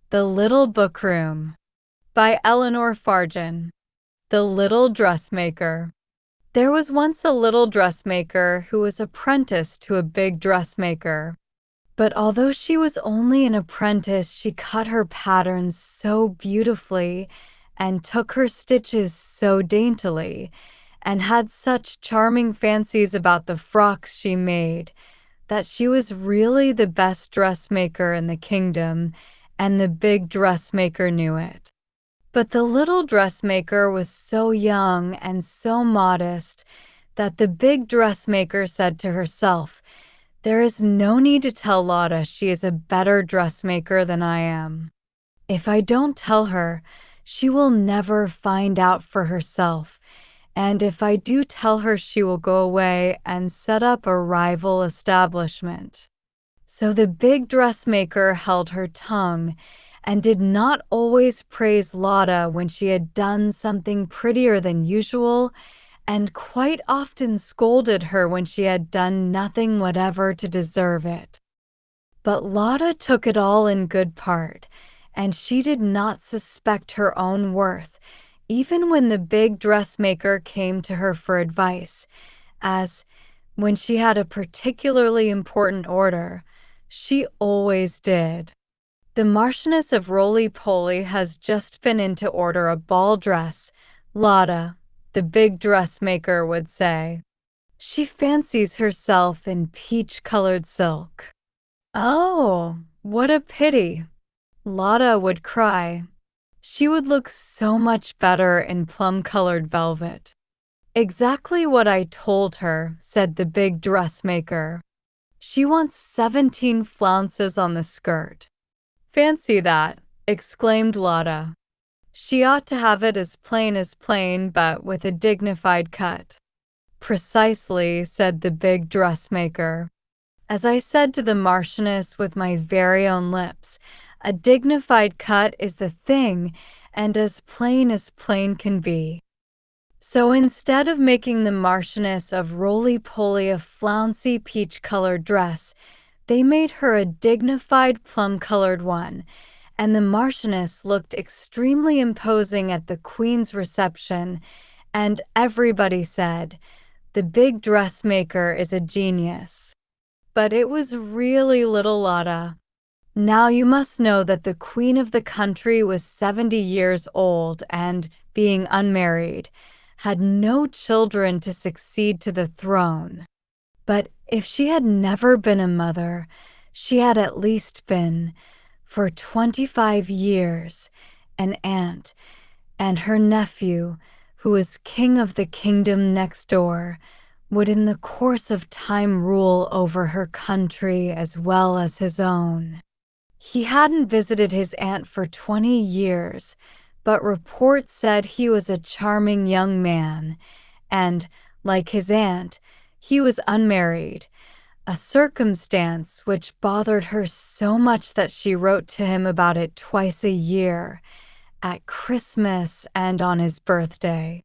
The Little Bookroom by Eleanor Farjeon. The Little Dressmaker. There was once a little dressmaker who was apprenticed to a big dressmaker. But although she was only an apprentice, she cut her patterns so beautifully and took her stitches so daintily and had such charming fancies about the frocks she made that she was really the best dressmaker in the kingdom, and the big dressmaker knew it. But the little dressmaker was so young and so modest that the big dressmaker said to herself, "There is no need to tell Lotta she is a better dressmaker than I am. If I don't tell her, she will never find out for herself, and if I do tell her, she will go away and set up a rival establishment." So the big dressmaker held her tongue and did not always praise Lotta when she had done something prettier than usual, and quite often scolded her when she had done nothing whatever to deserve it. But Lotta took it all in good part, and she did not suspect her own worth, even when the big dressmaker came to her for advice, as, when she had a particularly important order, she always did. The Marchioness of Roly-Poly has just been in to order a ball dress, Lotta, the big dressmaker would say. She fancies herself in peach-colored silk. "Oh, what a pity," Lotta would cry. "She would look so much better in plum-colored velvet." "Exactly what I told her," said the big dressmaker. "She wants 17 flounces on the skirt." "Fancy that," exclaimed Lotta. "She ought to have it as plain, but with a dignified cut." "Precisely," said the big dressmaker. "As I said to the Marchioness with my very own lips, a dignified cut is the thing, and as plain can be." So instead of making the Marchioness of Roly-Poly a flouncy peach-colored dress, they made her a dignified plum-colored one, and the Marchioness looked extremely imposing at the Queen's reception, and everybody said, "The big dressmaker is a genius." But it was really little Lotta. Now you must know that the Queen of the country was 70 years old and, being unmarried, had no children to succeed to the throne. But if she had never been a mother, she had at least been, for 25 years, an aunt, and her nephew, who was king of the kingdom next door, would in the course of time rule over her country as well as his own. He hadn't visited his aunt for 20 years, but report said he was a charming young man, and, like his aunt, he was unmarried, a circumstance which bothered her so much that she wrote to him about it twice a year, at Christmas and on his birthday.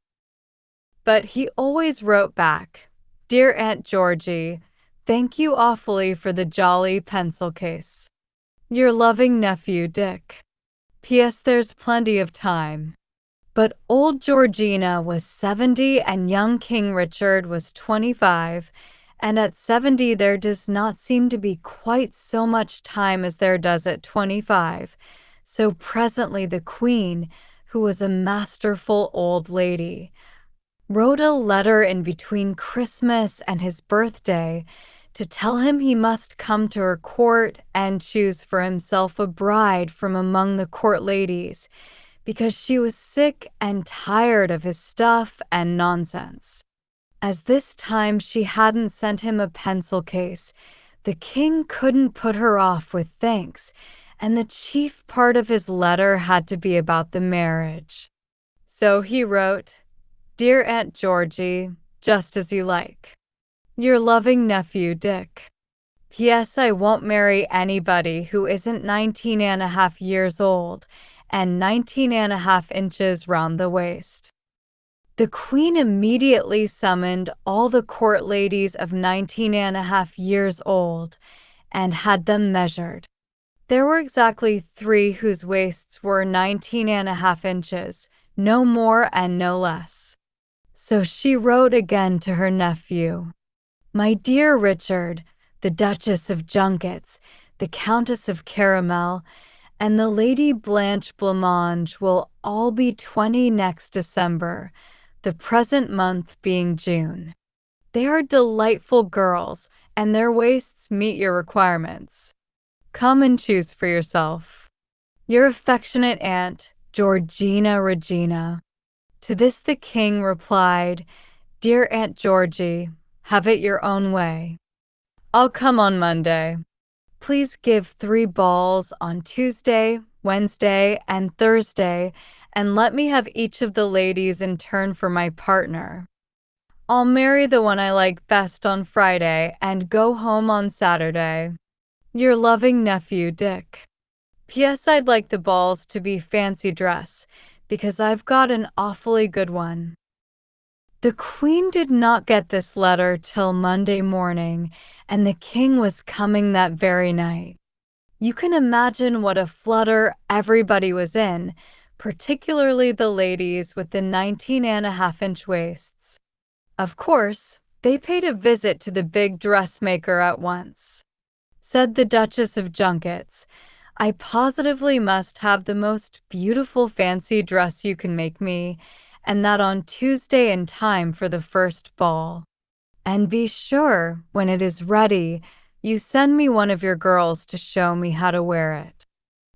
But he always wrote back, "Dear Aunt Georgie, thank you awfully for the jolly pencil case. Your loving nephew, Dick. P.S. There's plenty of time." But old Georgina was 70 and young King Richard was 25, and at 70 there does not seem to be quite so much time as there does at 25. So presently the Queen, who was a masterful old lady, wrote a letter in between Christmas and his birthday to tell him he must come to her court and choose for himself a bride from among the court ladies, because she was sick and tired of his stuff and nonsense. As this time she hadn't sent him a pencil case, the king couldn't put her off with thanks, and the chief part of his letter had to be about the marriage. So he wrote, "Dear Aunt Georgie, just as you like. Your loving nephew, Dick. P.S. I won't marry anybody who isn't 19½ years old and 19½ inches round the waist." The Queen immediately summoned all the court ladies of 19½ years old and had them measured. There were exactly 3 whose waists were 19.5 inches, no more and no less. So she wrote again to her nephew. My dear Richard, the Duchess of Junkets, the Countess of Caramel, and the Lady Blanche Blancmange will all be 20 next December, the present month being June. They are delightful girls, and their waists meet your requirements. Come and choose for yourself. Your affectionate aunt, Georgina Regina. To this the king replied, Dear Aunt Georgie, have it your own way. I'll come on Monday. Please give 3 balls on Tuesday, Wednesday, and Thursday, and let me have each of the ladies in turn for my partner. I'll marry the one I like best on Friday and go home on Saturday. Your loving nephew, Dick. P.S. I'd like the balls to be fancy dress, because I've got an awfully good one. The Queen did not get this letter till Monday morning, and the king was coming that very night. You can imagine what a flutter everybody was in, particularly the ladies with the 19.5-inch waists. Of course, they paid a visit to the big dressmaker at once. Said the Duchess of Junkets, I positively must have the most beautiful fancy dress you can make me, and that on Tuesday in time for the first ball. And be sure, when it is ready, you send me one of your girls to show me how to wear it.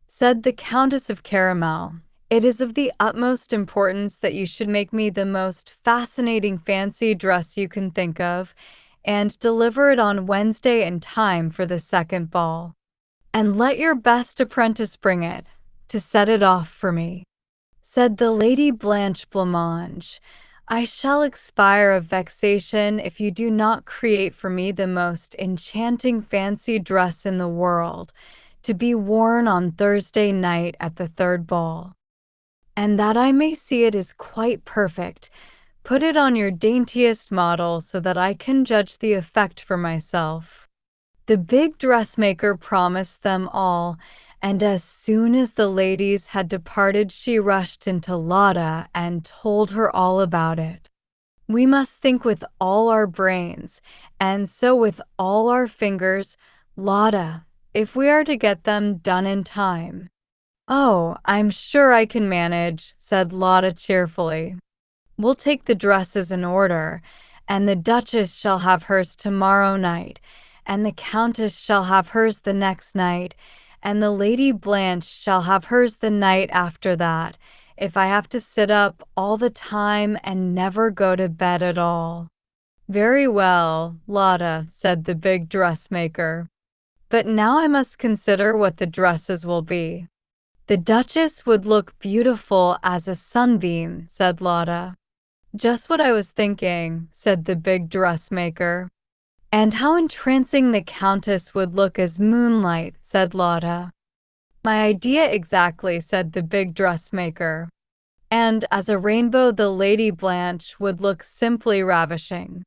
Said the Countess of Caramel, it is of the utmost importance that you should make me the most fascinating fancy dress you can think of, and deliver it on Wednesday in time for the second ball. And let your best apprentice bring it, to set it off for me. Said the Lady Blanche Blancmange, I shall expire of vexation if you do not create for me the most enchanting fancy dress in the world, to be worn on Thursday night at the third ball. And that I may see it is quite perfect, put it on your daintiest model so that I can judge the effect for myself. The big dressmaker promised them all, and as soon as the ladies had departed, she rushed into Lotta and told her all about it. We must think with all our brains, and so with all our fingers, Lotta, if we are to get them done in time. Oh, I'm sure I can manage, said Lotta cheerfully. We'll take the dresses in order, and the Duchess shall have hers tomorrow night, and the Countess shall have hers the next night, and the Lady Blanche shall have hers the night after that, if I have to sit up all the time and never go to bed at all. Very well, Lotta, said the big dressmaker. But now I must consider what the dresses will be. The Duchess would look beautiful as a sunbeam, said Lotta. Just what I was thinking, said the big dressmaker. And how entrancing the Countess would look as moonlight, said Lotta. My idea exactly, said the big dressmaker. And as a rainbow the Lady Blanche would look simply ravishing.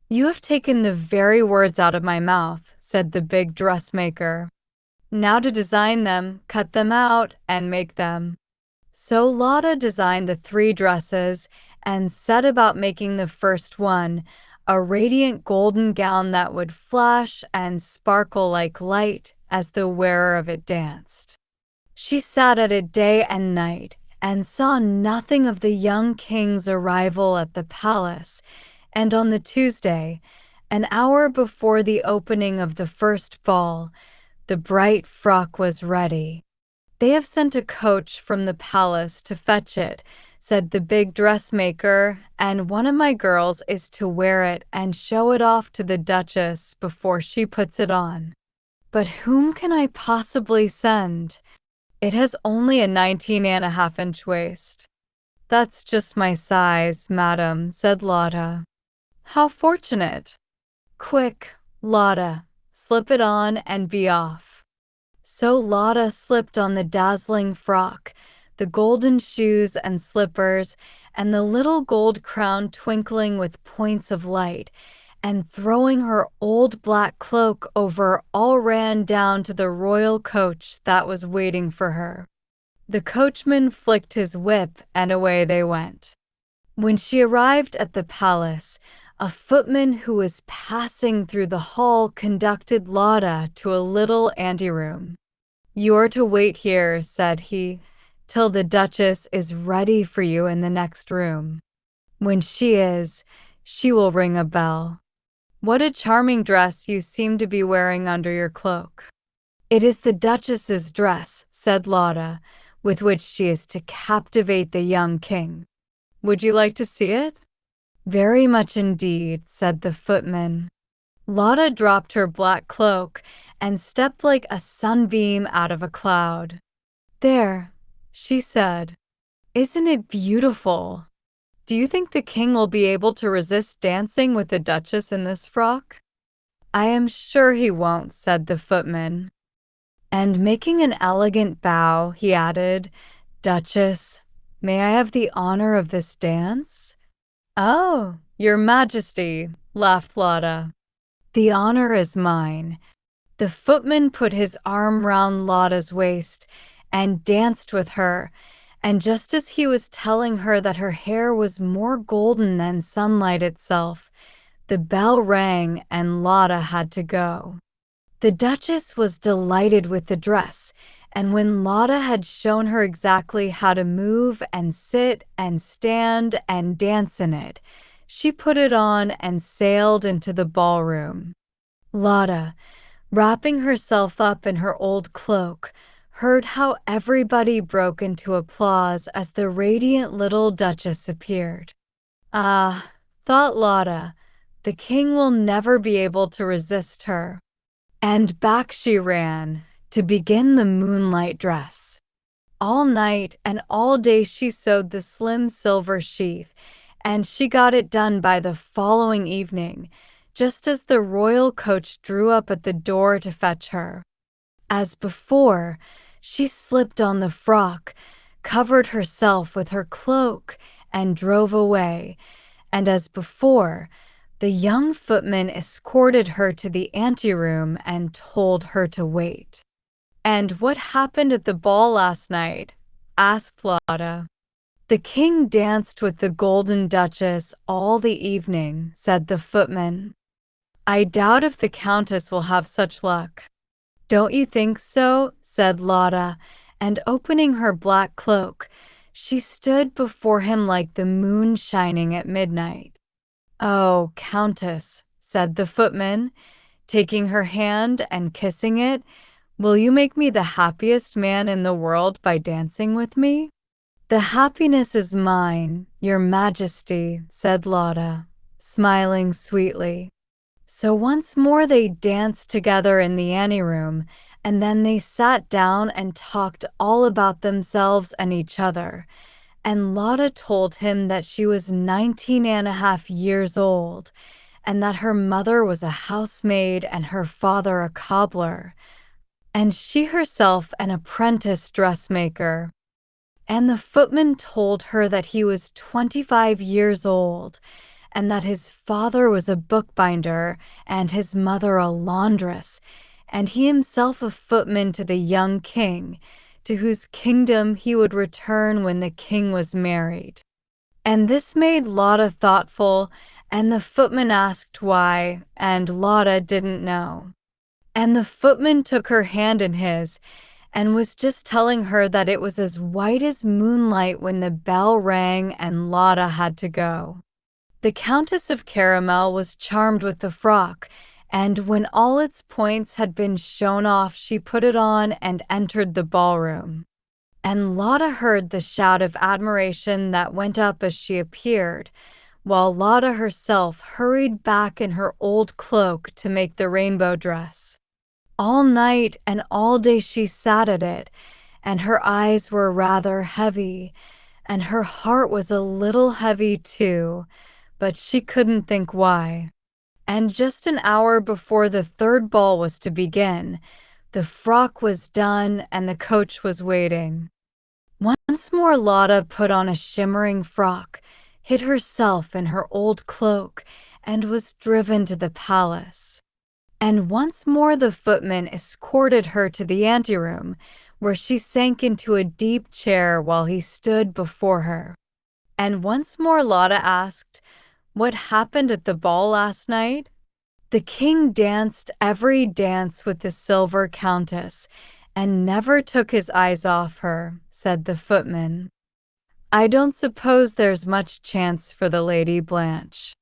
You have taken the very words out of my mouth, said the big dressmaker. Now to design them, cut them out, and make them. So Lotta designed the 3 dresses and set about making the first one, a radiant golden gown that would flash and sparkle like light as the wearer of it danced. She sat at it day and night and saw nothing of the young king's arrival at the palace, and on the Tuesday, an hour before the opening of the first ball, the bright frock was ready. They have sent a coach from the palace to fetch it, said the big dressmaker, and one of my girls is to wear it and show it off to the Duchess before she puts it on. But whom can I possibly send? It has only a 19.5-inch waist. That's just my size, madam, said Lotta. How fortunate. Quick, Lotta, slip it on and be off. So Lotta slipped on the dazzling frock, the golden shoes and slippers, and the little gold crown twinkling with points of light, and throwing her old black cloak over, all ran down to the royal coach that was waiting for her. The coachman flicked his whip, and away they went. When she arrived at the palace, a footman who was passing through the hall conducted Lotta to a little anteroom. "You're to wait here," said he, "till the Duchess is ready for you in the next room. When she is, she will ring a bell. What a charming dress you seem to be wearing under your cloak." "It is the Duchess's dress," said Lotta, "with which she is to captivate the young king. Would you like to see it?" "Very much indeed," said the footman. Lotta dropped her black cloak and stepped like a sunbeam out of a cloud. "There," she said. "Isn't it beautiful? Do you think the king will be able to resist dancing with the Duchess in this frock?" "I am sure he won't," said the footman. And making an elegant bow, he added, "Duchess, may I have the honor of this dance?" "Oh, Your Majesty," laughed Lotta. "The honor is mine." The footman put his arm round Lotta's waist and danced with her, and just as he was telling her that her hair was more golden than sunlight itself, the bell rang and Lotta had to go. The Duchess was delighted with the dress, and when Lotta had shown her exactly how to move and sit and stand and dance in it, she put it on and sailed into the ballroom. Lotta, wrapping herself up in her old cloak, heard how everybody broke into applause as the radiant little Duchess appeared. "Ah," thought Lotta, "the king will never be able to resist her." And back she ran to begin the moonlight dress. All night and all day she sewed the slim silver sheath, and she got it done by the following evening, just as the royal coach drew up at the door to fetch her. As before, she slipped on the frock, covered herself with her cloak, and drove away, and as before, the young footman escorted her to the anteroom and told her to wait. "And what happened at the ball last night?" asked Lotta. "The king danced with the Golden Duchess all the evening," said the footman. "I doubt if the Countess will have such luck." "Don't you think so?" said Lotta, and opening her black cloak, she stood before him like the moon shining at midnight. "Oh, Countess," said the footman, taking her hand and kissing it, "will you make me the happiest man in the world by dancing with me?" "The happiness is mine, Your Majesty," said Lotta, smiling sweetly. So once more they danced together in the anteroom, and then they sat down and talked all about themselves and each other. And Lotta told him that she was 19.5 years old, and that her mother was a housemaid and her father a cobbler, and she herself an apprentice dressmaker. And the footman told her that he was 25 years old, and that his father was a bookbinder and his mother a laundress, and he himself a footman to the young king, to whose kingdom he would return when the king was married. And this made Lotta thoughtful, and the footman asked why, and Lotta didn't know. And the footman took her hand in his, and was just telling her that it was as white as moonlight when the bell rang and Lotta had to go. The Countess of Caramel was charmed with the frock, and when all its points had been shown off, she put it on and entered the ballroom. And Lotta heard the shout of admiration that went up as she appeared, while Lotta herself hurried back in her old cloak to make the rainbow dress. All night and all day she sat at it, and her eyes were rather heavy, and her heart was a little heavy too, but she couldn't think why. And just an hour before the third ball was to begin, the frock was done and the coach was waiting. Once more Lotta put on a shimmering frock, hid herself in her old cloak, and was driven to the palace. And once more the footman escorted her to the anteroom, where she sank into a deep chair while he stood before her. And once more Lotta asked, "What happened at the ball last night?" "The king danced every dance with the Silver Countess, and never took his eyes off her," said the footman. "I don't suppose there's much chance for the Lady Blanche."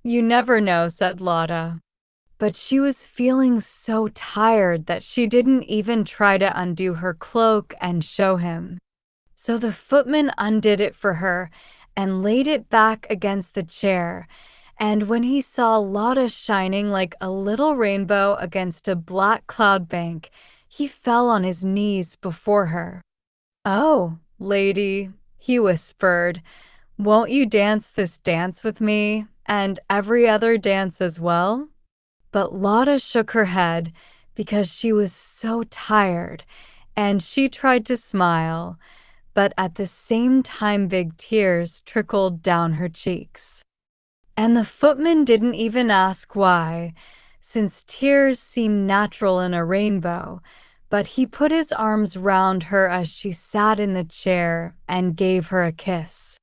"You never know," said Lotta. But she was feeling so tired that she didn't even try to undo her cloak and show him. So the footman undid it for her and laid it back against the chair, and when he saw Lotta shining like a little rainbow against a black cloud bank, he fell on his knees before her. "Oh, lady," he whispered, "won't you dance this dance with me, and every other dance as well?" But Lotta shook her head because she was so tired, and she tried to smile, but at the same time big tears trickled down her cheeks. And the footman didn't even ask why, since tears seem natural in a rainbow, but he put his arms round her as she sat in the chair and gave her a kiss.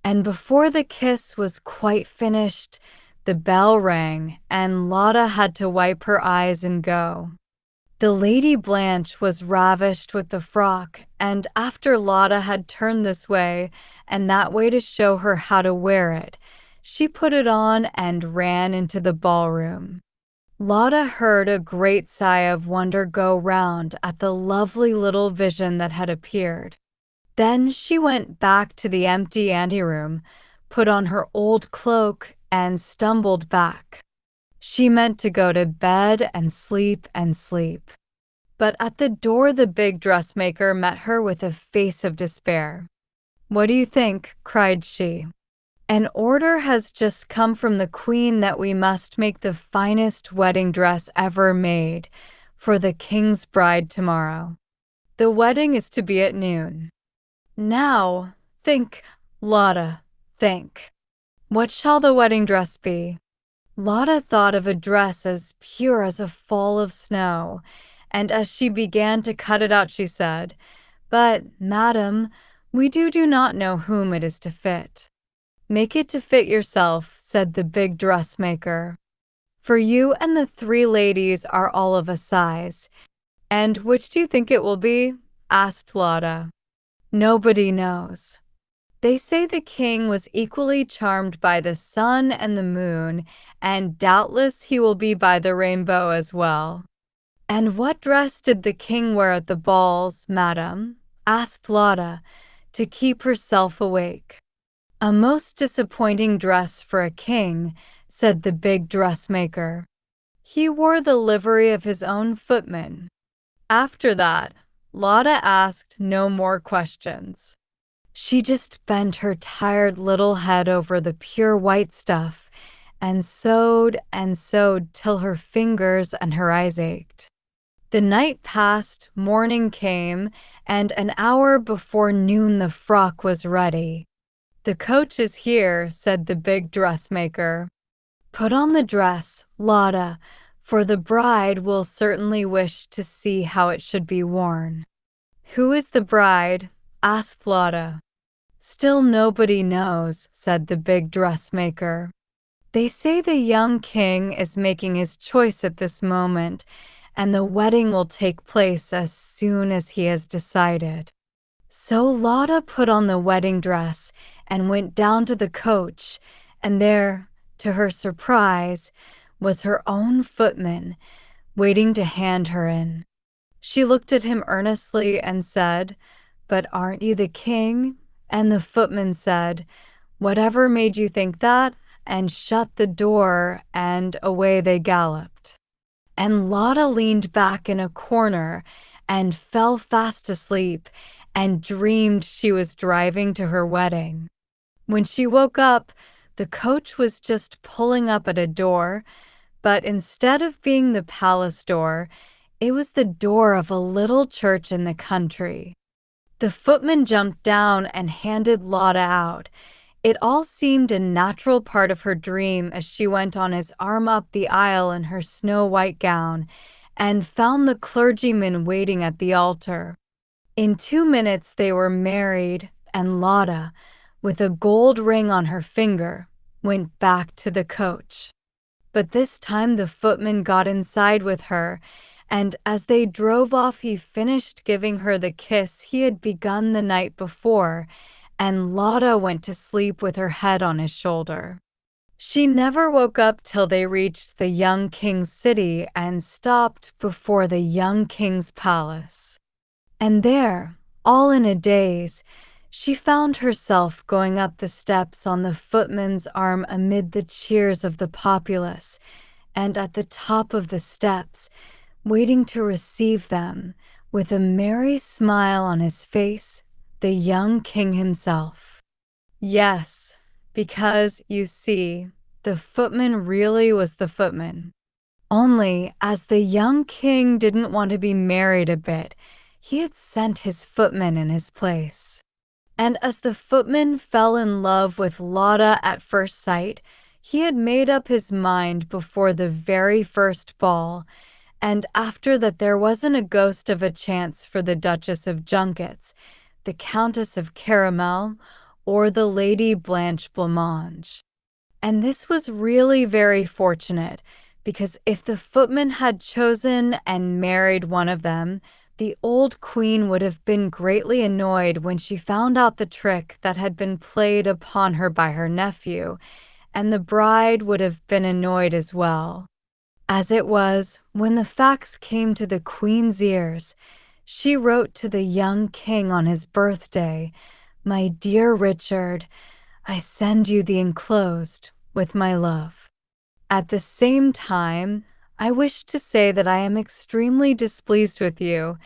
And before the kiss was quite finished, the bell rang, and Lotta had to wipe her eyes and go. The Lady Blanche was ravished with the frock, and after Lotta had turned this way and that way to show her how to wear it, she put it on and ran into the ballroom. Lotta heard a great sigh of wonder go round at the lovely little vision that had appeared. Then she went back to the empty anteroom, put on her old cloak, and stumbled back. She meant to go to bed and sleep and sleep. But at the door the big dressmaker met her with a face of despair. "What do you think?" cried she. "An order has just come from the queen that we must make the finest wedding dress ever made for the king's bride tomorrow. The wedding is to be at noon. Now, think, Lotta, think. What shall the wedding dress be?" Lotta thought of a dress as pure as a fall of snow, and as she began to cut it out she said, "But, madam, we do not know whom it is to fit." "Make it to fit yourself," said the big dressmaker. "For you and the 3 ladies are all of a size." "And which do you think it will be?" asked Lotta. "Nobody knows. They say the king was equally charmed by the sun and the moon, and doubtless he will be by the rainbow as well." "And what dress did the king wear at the balls, madam?" asked Lotta, to keep herself awake. "A most disappointing dress for a king," said the big dressmaker. "He wore the livery of his own footman." After that, Lotta asked no more questions. She just bent her tired little head over the pure white stuff and sewed till her fingers and her eyes ached. The night passed, morning came, and an hour before noon the frock was ready. "The coach is here," said the big dressmaker. "Put on the dress, Lotta, for the bride will certainly wish to see how it should be worn." "Who is the bride?" asked Lotta. "Still nobody knows," said the big dressmaker. "They say the young king is making his choice at this moment, and the wedding will take place as soon as he has decided." So Lotta put on the wedding dress and went down to the coach, and there, to her surprise, was her own footman, waiting to hand her in. She looked at him earnestly and said, "But aren't you the king?" And the footman said, "Whatever made you think that?" and shut the door, and away they galloped. And Lotta leaned back in a corner and fell fast asleep and dreamed she was driving to her wedding. When she woke up, the coach was just pulling up at a door, but instead of being the palace door, it was the door of a little church in the country. The footman jumped down and handed Lotta out, It all seemed a natural part of her dream as she went on his arm up the aisle in her snow-white gown and found the clergyman waiting at the altar. In 2 minutes they were married, and Lotta, with a gold ring on her finger, went back to the coach. But this time the footman got inside with her, and as they drove off he finished giving her the kiss he had begun the night before, and Lotta went to sleep with her head on his shoulder. She never woke up till they reached the young king's city and stopped before the young king's palace. And there, all in a daze, she found herself going up the steps on the footman's arm amid the cheers of the populace, and at the top of the steps, waiting to receive them, with a merry smile on his face, the young king himself. Yes, because, you see, the footman really was the footman. Only, as the young king didn't want to be married a bit, he had sent his footman in his place. And as the footman fell in love with Lotta at first sight, he had made up his mind before the very first ball, and after that there wasn't a ghost of a chance for the Duchess of Junkets, the Countess of Caramel, or the Lady Blanche Blancmange. And this was really very fortunate, because if the footman had chosen and married one of them, the old queen would have been greatly annoyed when she found out the trick that had been played upon her by her nephew, and the bride would have been annoyed as well. As it was, when the facts came to the queen's ears, she wrote to the young king on his birthday, "My dear Richard, I send you the enclosed, with my love. At the same time, I wish to say that I am extremely displeased with you,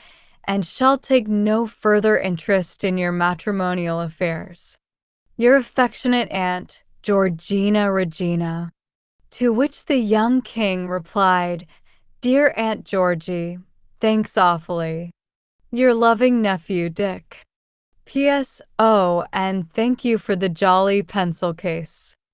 and shall take no further interest in your matrimonial affairs. Your affectionate aunt, Georgina Regina." To which the young king replied, "Dear Aunt Georgie, thanks awfully. Your loving nephew, Dick. P.S. Oh, and thank you for the jolly pencil case."